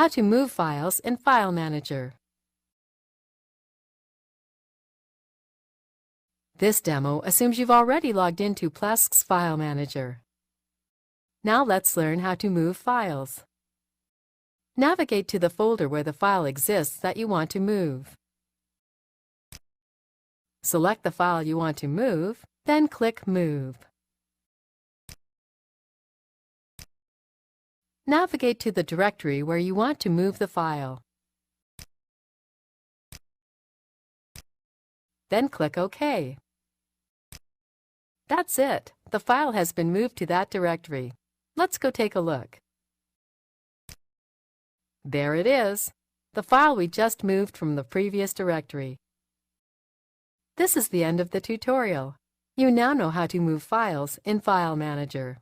How to move files in File Manager. This demo assumes you've already logged into Plesk's File Manager. Now let's learn how to move files. Navigate to the folder where the file exists that you want to move. Select the file you want to move, then click Move. Navigate to the directory where you want to move the file. Then click OK. That's it. The file has been moved to that directory. Let's go take a look. There it is, the file we just moved from the previous directory. This is the end of the tutorial. You now know how to move files in File Manager.